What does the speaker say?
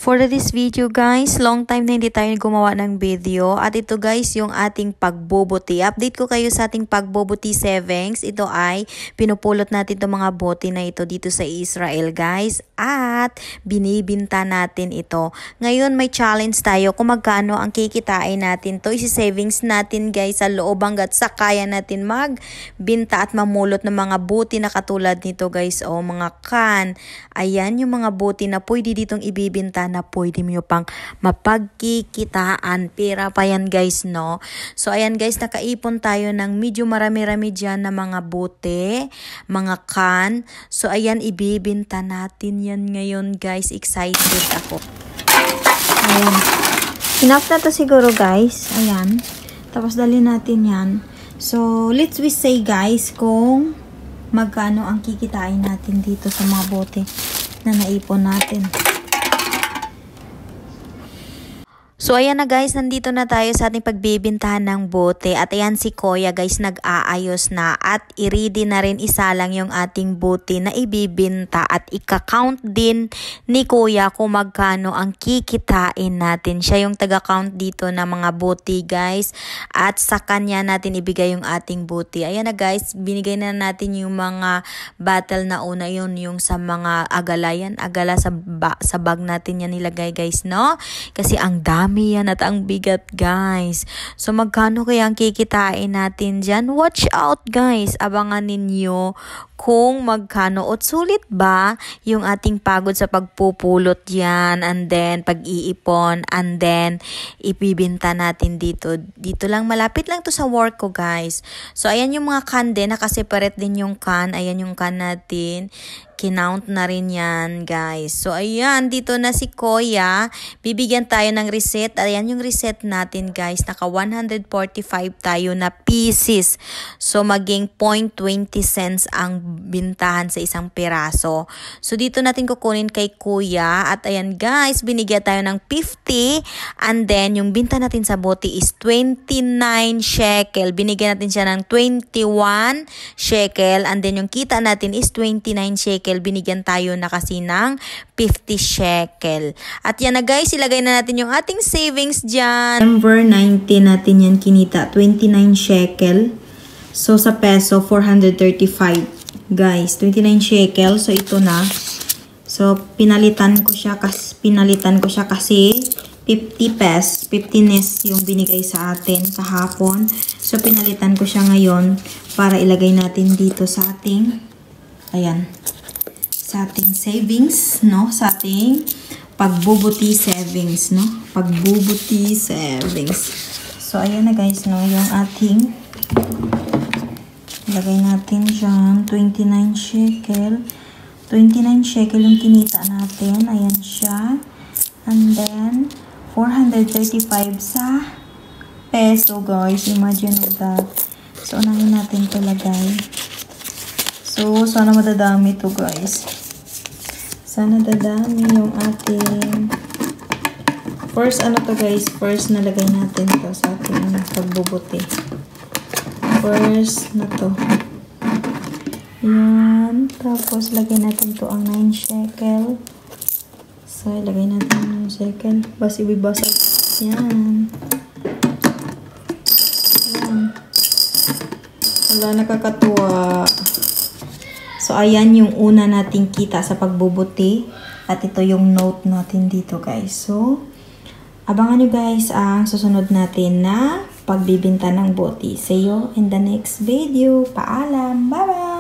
For this video guys, long time na hindi tayo gumawa ng video. At ito guys, yung ating pagbobote. Update ko kayo sa ating pagbobote savings. Ito ay pinupulot natin itong mga bote na ito dito sa Israel guys. At binibinta natin ito. Ngayon may challenge tayo kung magkano ang kikitain natin. Ito isi-savings natin guys sa loob hanggat sa kaya natin magbinta at mamulot ng mga bote na katulad nito guys. O mga can. Ayan yung mga bote na pwede ditong ibibinta na pwede mo pang mapagkikitaan. Pera pa yan guys, no? So ayan guys, nakaipon tayo ng medyo marami-rami dyan na mga bote, mga can. So ayan, ibibinta natin yan ngayon guys. Excited ako. Ayan. Enough na to siguro guys. Ayan. Tapos dali natin yan. So let's we say guys kung magkano ang kikitain natin dito sa mga bote na naipon natin. So ayan na guys, nandito na tayo sa ating pagbibintahan ng bote. At ayan si Kuya guys, nag-aayos na. At i-ready na rin isa lang yung ating bote na ibibinta. At ika-count din ni Kuya kung magkano ang kikitain natin. Siya yung taga-count dito ng mga bote guys. At sa kanya natin ibigay yung ating bote. Ayan na guys, binigay na natin yung mga battle na una yun. Yung sa mga agala yan. Agala sa bag natin yan nilagay guys, no? Kasi ang dami yan at ang bigat guys. So magkano kaya ang kikitain natin dyan? Watch out guys. Abangan ninyo kung magkano. At sulit ba yung ating pagod sa pagpupulot yan, and then pag-iipon, and then ipibinta natin dito. Dito lang, malapit lang to sa work ko guys. So ayan yung mga can din. Nakaseparate din yung can. Ayan yung can natin. Kinount na rin yan guys. So ayan, dito na si Kuya. Bibigyan tayo ng reset. Ayan yung reset natin guys. Naka 145 tayo na pieces. So maging 0.20 cents ang bintahan sa isang piraso. So dito natin kukunin kay Kuya. At ayan guys, binigyan tayo ng 50. And then yung binta natin sa bote is 29 shekel. Binigyan natin siya ng 21 shekel. And then yung kita natin is 29 shekel. Binigyan tayo na kasi ng 50 shekel. At yan na guys, ilagay na natin yung ating savings dyan. November 19 natin yan kinita. 29 shekel. So sa peso, 435. Guys, 29 shekel. So ito na. So pinalitan ko siya kasi 50 pesos, 50 nes yung binigay sa atin kahapon. So pinalitan ko siya ngayon para ilagay natin dito sa ating, ayan, sa ating savings, no? Sa ating pagbubuti savings, no? Pagbubuti savings. So, ayan na guys, no? Yung ating lagay natin dyan, 29 shekel. 29 shekel yung kinita natin. Ayan siya. And then, 435 sa peso, guys. Imagine that. So, unahin natin ito lagay. So, sana madadami ito, guys. Sana dadami yung ating first, ano to guys, first nalagay natin to sa ating pagbubuti. First na to. Yan. Tapos, lagay natin to ang 9 shekel. So, lagay natin 9 shekel. Bas, ibibasag. Yan. Yan. Wala, nakakatuwa. So, ayan yung una nating kita sa pagbubuti. At ito yung note natin dito, guys. So, abangan nyo guys ang susunod natin na pagbibinta ng bote. See you in the next video. Paalam! Bye-bye!